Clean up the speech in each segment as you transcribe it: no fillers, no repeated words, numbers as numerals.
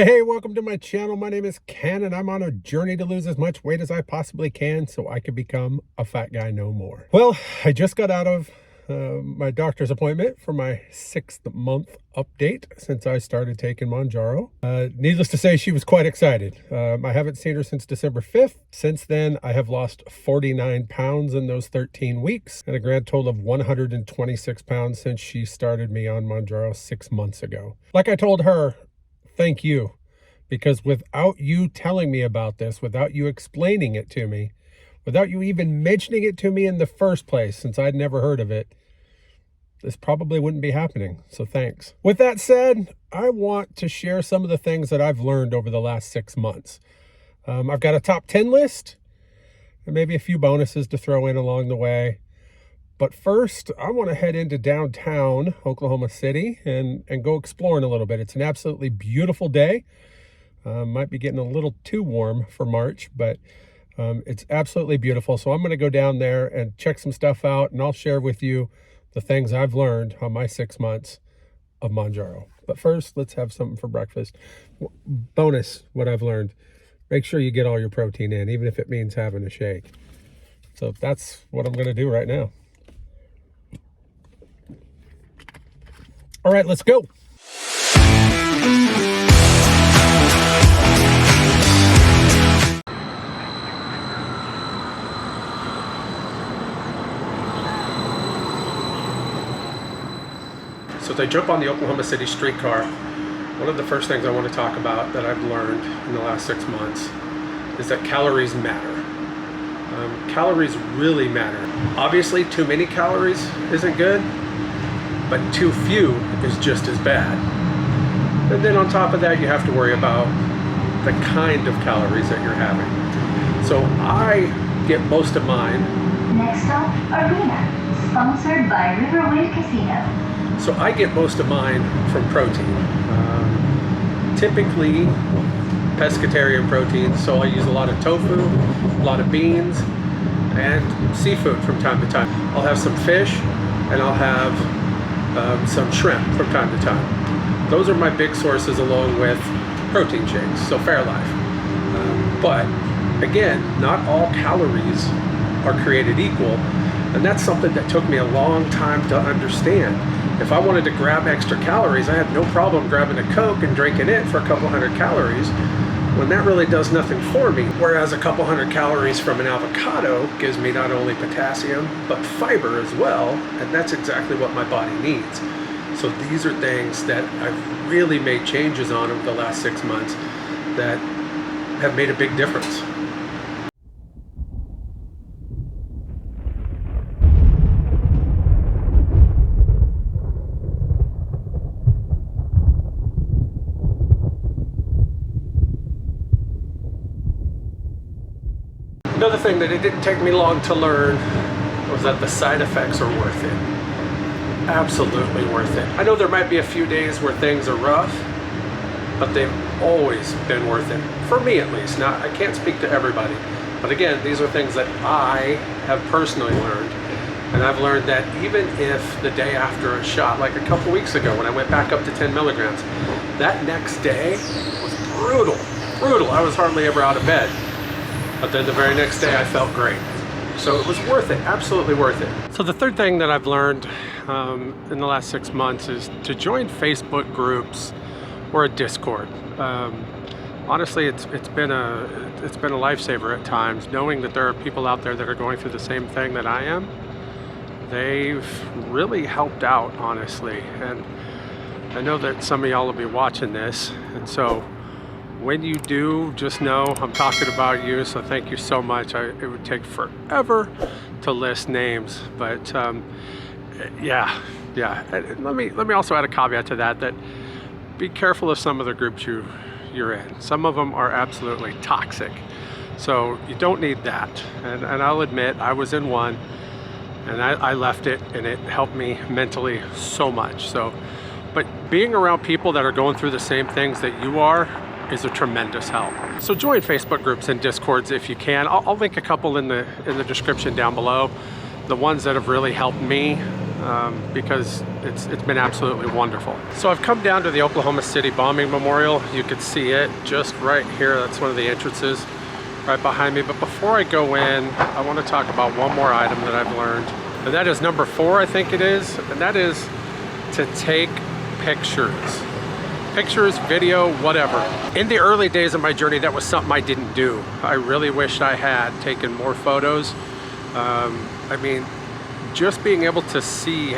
Hey, welcome to my channel. My name is Ken, and I'm on a journey to lose as much weight as I possibly can so I can become a fat guy no more. Well, I just got out of my doctor's appointment for my 6th month update since I started taking Mounjaro. Needless to say, she was quite excited. I haven't seen her since December 5th. Since then, I have lost 49 pounds in those 13 weeks and a grand total of 126 pounds since she started me on Mounjaro 6 months ago. Like I told her, thank you, because without you telling me about this, without you explaining it to me, without you even mentioning it to me in the first place, since I'd never heard of it, this probably wouldn't be happening. So thanks. With that said, I want to share some of the things that I've learned over the last 6 months. I've got a top 10 list and maybe a few bonuses to throw in along the way. But first, I want to head into downtown Oklahoma City and go exploring a little bit. It's an absolutely beautiful day. Might be getting a little too warm for March, but it's absolutely beautiful. So I'm going to go down there and check some stuff out, and I'll share with you the things I've learned on my 6 months of Mounjaro. But first, let's have something for breakfast. Bonus, what I've learned. Make sure you get all your protein in, even if it means having a shake. So that's what I'm going to do right now. All right, let's go. So as I jump on the Oklahoma City streetcar, one of the first things I want to talk about that I've learned in the last 6 months is that calories matter. Calories really matter. Obviously, too many calories isn't good, but too few is just as bad. And then on top of that, you have to worry about the kind of calories that you're having. So I get most of mine. Next stop, Arena, sponsored by Riverwind Casino. So I get most of mine from protein. Typically pescatarian proteins, so I use a lot of tofu, a lot of beans, and seafood from time to time. I'll have some fish, and I'll have some shrimp from time to time. Those are my big sources, along with protein shakes, so Fairlife. But again, not all calories are created equal, and that's something that took me a long time to understand. If I wanted to grab extra calories, I had no problem grabbing a Coke and drinking it for a couple hundred calories, when that really does nothing for me. Whereas a couple hundred calories from an avocado gives me not only potassium, but fiber as well, and that's exactly what my body needs. So these are things that I've really made changes on over the last 6 months that have made a big difference. Another thing that it didn't take me long to learn was that the side effects are worth it. Absolutely worth it. I know there might be a few days where things are rough, but they've always been worth it. For me at least. Now, I can't speak to everybody. But again, these are things that I have personally learned. And I've learned that even if the day after a shot, like a couple weeks ago when I went back up to 10 milligrams, that next day was brutal. Brutal. I was hardly ever out of bed. But then the very next day I felt great. So it was worth it, absolutely worth it. So the third thing that I've learned in the last 6 months is to join Facebook groups or a Discord. Honestly, it's been a lifesaver at times, knowing that there are people out there that are going through the same thing that I am. They've really helped out, honestly. And I know that some of y'all will be watching this, and so when you do, just know I'm talking about you, so thank you so much. It would take forever to list names, but yeah. Let me also add a caveat to that be careful of some of the groups you're in. Some of them are absolutely toxic, so you don't need that. And I'll admit, I was in one, and I left it, and it helped me mentally so much. So, but being around people that are going through the same things that you are is a tremendous help. So join Facebook groups and Discords if you can. I'll link a couple in the description down below. The ones that have really helped me because it's been absolutely wonderful. So I've come down to the Oklahoma City Bombing Memorial. You can see it just right here. That's one of the entrances right behind me. But before I go in, I want to talk about one more item that I've learned. And that is number 4, I think it is. And that is to take pictures. Pictures, video, whatever. In the early days of my journey, that was something I didn't do. I really wished I had taken more photos. I mean, just being able to see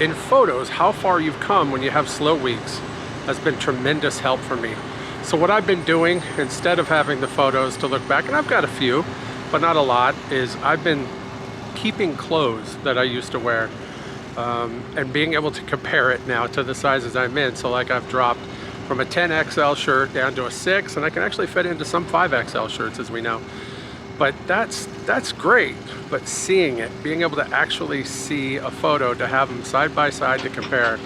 in photos how far you've come when you have slow weeks has been tremendous help for me. So what I've been doing, instead of having the photos to look back, and I've got a few, but not a lot, is I've been keeping clothes that I used to wear. And being able to compare it now to the sizes I'm in. So like I've dropped from a 10XL shirt down to a 6, and I can actually fit into some 5XL shirts, as we know. But that's great. But seeing it, being able to actually see a photo, to have them side by side to compare,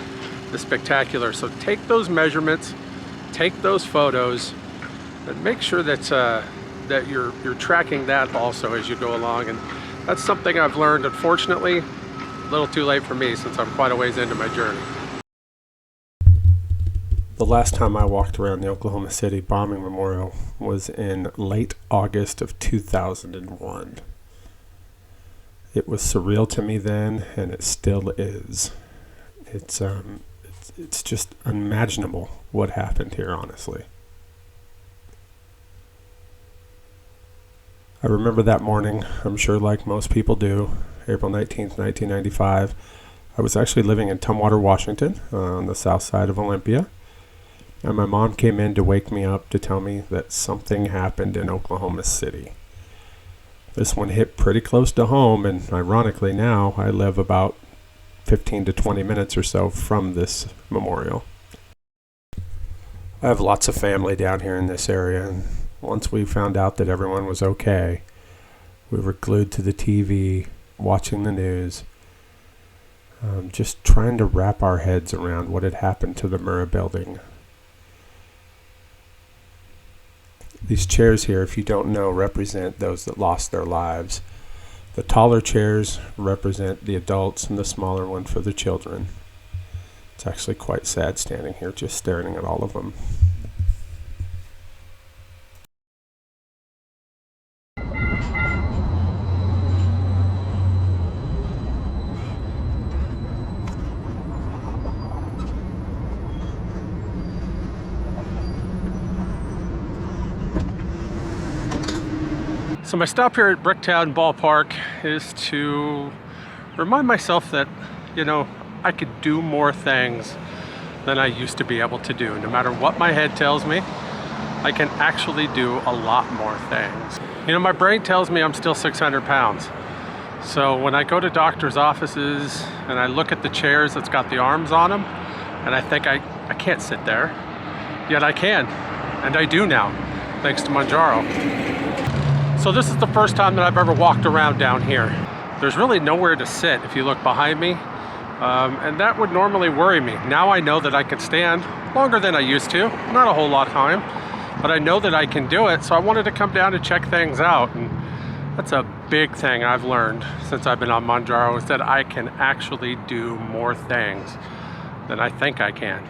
is spectacular. So take those measurements, take those photos, and make sure that you're tracking that also as you go along. And that's something I've learned, unfortunately. A little too late for me since I'm quite a ways into my journey. The last time I walked around the Oklahoma City Bombing Memorial was in late August of 2001. It was surreal to me then, and it still is. It's just unimaginable what happened here, honestly. I remember that morning, I'm sure like most people do, April 19th, 1995. I was actually living in Tumwater, Washington, on the south side of Olympia. And my mom came in to wake me up to tell me that something happened in Oklahoma City. This one hit pretty close to home, and ironically now I live about 15 to 20 minutes or so from this memorial. I have lots of family down here in this area, and once we found out that everyone was okay, we were glued to the TV, watching the news, just trying to wrap our heads around what had happened to the Murrah building. These chairs here, if you don't know, represent those that lost their lives. The taller chairs represent the adults, and the smaller one for the children. It's actually quite sad standing here just staring at all of them. So my stop here at Bricktown Ballpark is to remind myself that, you know, I could do more things than I used to be able to do. No matter what my head tells me, I can actually do a lot more things. You know, my brain tells me I'm still 600 pounds. So when I go to doctor's offices and I look at the chairs that's got the arms on them, and I think I can't sit there, yet I can, and I do now, thanks to Mounjaro. So this is the first time that I've ever walked around down here. There's really nowhere to sit if you look behind me, and that would normally worry me. Now I know that I can stand longer than I used to, not a whole lot of time, but I know that I can do it, so I wanted to come down and check things out. And that's a big thing I've learned since I've been on Mounjaro, is that I can actually do more things than I think I can.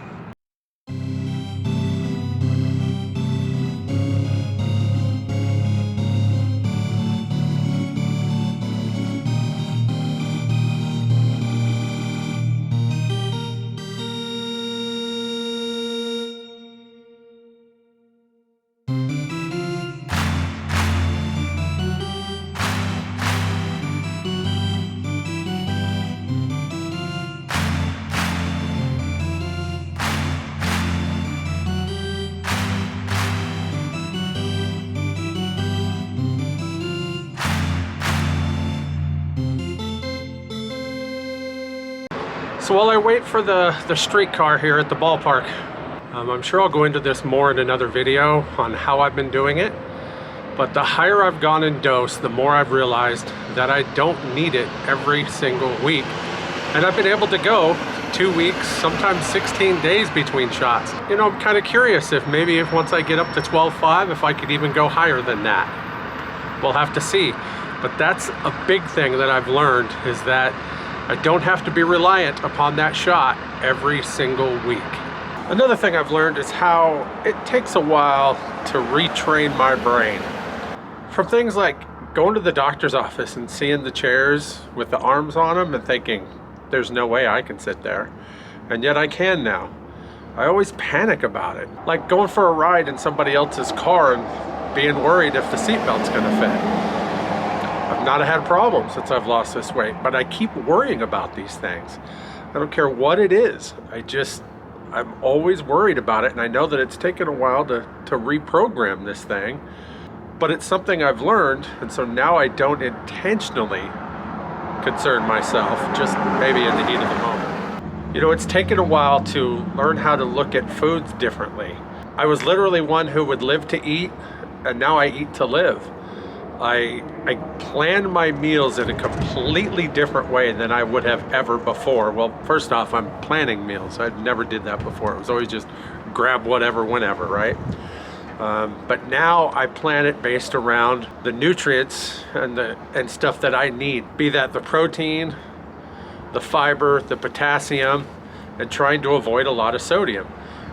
So while I wait for the streetcar here at the ballpark, I'm sure I'll go into this more in another video on how I've been doing it. But the higher I've gone in dose, the more I've realized that I don't need it every single week. And I've been able to go 2 weeks, sometimes 16 days between shots. You know, I'm kind of curious if maybe once I get up to 12.5, if I could even go higher than that. We'll have to see. But that's a big thing that I've learned, is that I don't have to be reliant upon that shot every single week. Another thing I've learned is how it takes a while to retrain my brain. From things like going to the doctor's office and seeing the chairs with the arms on them and thinking, there's no way I can sit there. And yet I can now. I always panic about it. Like going for a ride in somebody else's car and being worried if the seatbelt's gonna fit. I've not had problems since I've lost this weight, but I keep worrying about these things. I don't care what it is. I'm always worried about it, and I know that it's taken a while to reprogram this thing, but it's something I've learned, and so now I don't intentionally concern myself, just maybe in the heat of the moment. You know, it's taken a while to learn how to look at foods differently. I was literally one who would live to eat, and now I eat to live. I plan my meals in a completely different way than I would have ever before. Well, first off, I'm planning meals. I never did that before. It was always just grab whatever, whenever, right? But now I plan it based around the nutrients and stuff that I need, be that the protein, the fiber, the potassium, and trying to avoid a lot of sodium.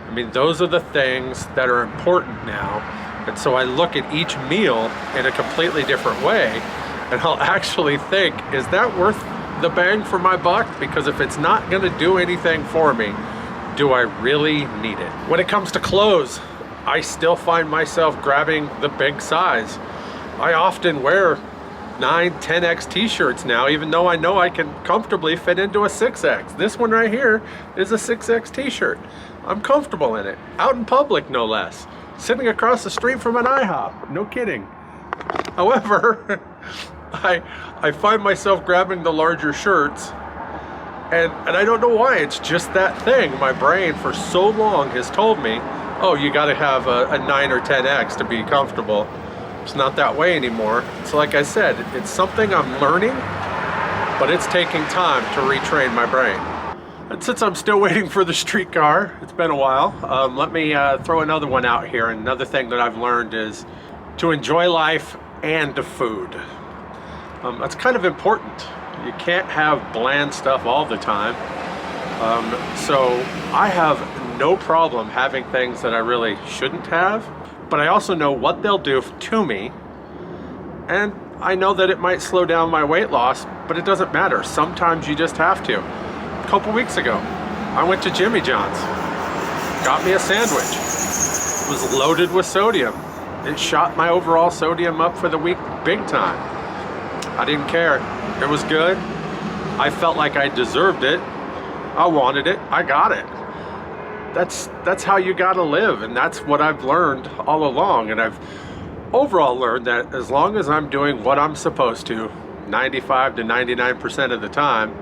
I mean, those are the things that are important now. And so I look at each meal in a completely different way, and I'll actually think, is that worth the bang for my buck? Because if it's not gonna do anything for me, do I really need it? When it comes to clothes, I still find myself grabbing the big size. I often wear 9, 10X t-shirts now, even though I know I can comfortably fit into a 6X. This one right here is a 6X t-shirt. I'm comfortable in it, out in public no less, sitting across the street from an IHOP, no kidding. However, I find myself grabbing the larger shirts, and I don't know why. It's just that thing. My brain for so long has told me, oh, you gotta have a 9 or 10X to be comfortable. It's not that way anymore. So like I said, it's something I'm learning, but it's taking time to retrain my brain. And since I'm still waiting for the streetcar, it's been a while, let me throw another one out here. Another thing that I've learned is to enjoy life and food. That's kind of important. You can't have bland stuff all the time. So I have no problem having things that I really shouldn't have, but I also know what they'll do to me, and I know that it might slow down my weight loss, but it doesn't matter. Sometimes you just have to. A couple weeks ago, I went to Jimmy John's, got me a sandwich. It was loaded with sodium. It shot my overall sodium up for the week big time. I didn't care. It was good. I felt like I deserved it. I wanted it. I got it. That's how you gotta live, and that's what I've learned all along. And I've overall learned that as long as I'm doing what I'm supposed to 95 to 99% of the time,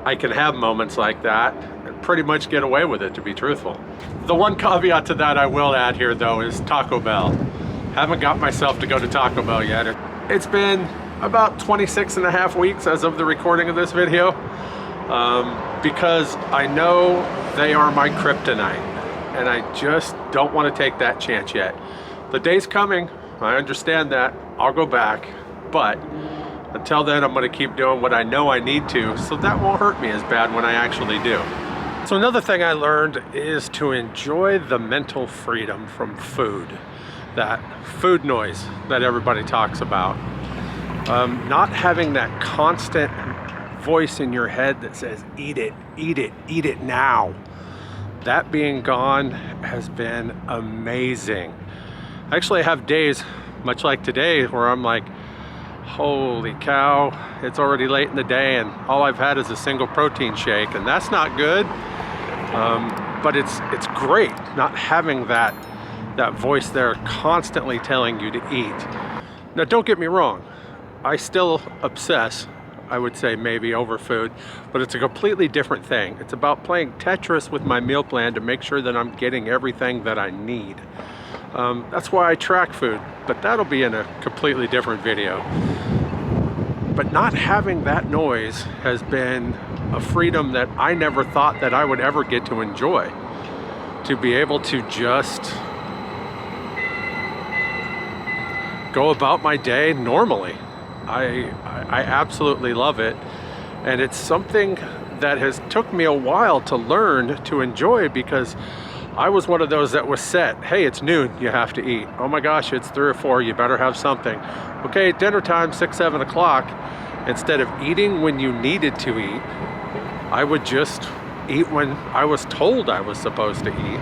I can have moments like that and pretty much get away with it, to be truthful. The one caveat to that I will add here though is Taco Bell. Haven't got myself to go to Taco Bell yet. It's been about 26 and a half weeks as of the recording of this video, because I know they are my kryptonite, and I just don't want to take that chance yet. The day's coming, I understand that. I'll go back, but until then I'm going to keep doing what I know I need to, so that won't hurt me as bad when I actually do. So another thing I learned is to enjoy the mental freedom from food, that food noise that everybody talks about. Not having that constant voice in your head that says, eat it, eat it, eat it now. That being gone has been amazing. Actually, I have days, much like today, where I'm like, holy cow, it's already late in the day and all I've had is a single protein shake, and that's not good. But it's great not having that voice there constantly telling you to eat. Now, don't get me wrong. I still obsess, I would say, maybe over food, but it's a completely different thing. It's about playing Tetris with my meal plan to make sure that I'm getting everything that I need. That's why I track food, but that'll be in a completely different video. But not having that noise has been a freedom that I never thought that I would ever get to enjoy. To be able to just go about my day normally. I absolutely love it, And it's something that has took me a while to learn to enjoy, because I was one of those that was set. Hey, it's noon, you have to eat. Oh my gosh, it's 3 or 4, you better have something. Okay, dinner time, 6, 7 o'clock. Instead of eating when you needed to eat, I would just eat when I was told I was supposed to eat.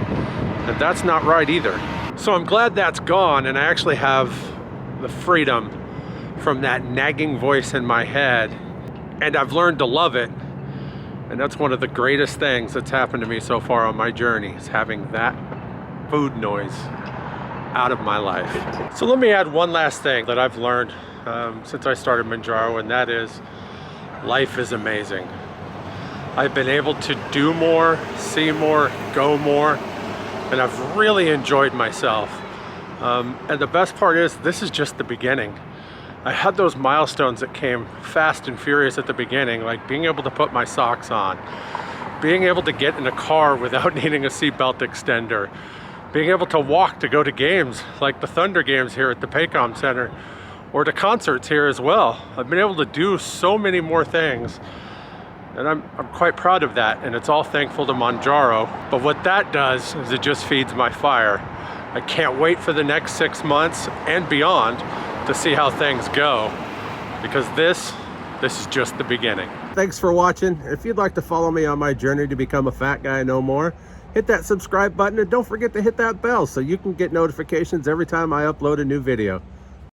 And that's not right either. So I'm glad that's gone, and I actually have the freedom from that nagging voice in my head. And I've learned to love it. And that's one of the greatest things that's happened to me so far on my journey, is having that food noise out of my life. So let me add one last thing that I've learned since I started Mounjaro, and that is life is amazing. I've been able to do more, see more, go more, and I've really enjoyed myself. And the best part is, this is just the beginning. I had those milestones that came fast and furious at the beginning, like being able to put my socks on, being able to get in a car without needing a seatbelt extender, being able to walk to go to games like the Thunder games here at the Paycom Center, or to concerts here as well. I've been able to do so many more things, and I'm quite proud of that, and it's all thankful to Mounjaro. But what that does is it just feeds my fire. I can't wait for the next 6 months and beyond to see how things go, because this is just the beginning. Thanks for watching. If you'd like to follow me on my journey to become a fat guy no more, hit that subscribe button, and don't forget to hit that bell so you can get notifications every time I upload a new video.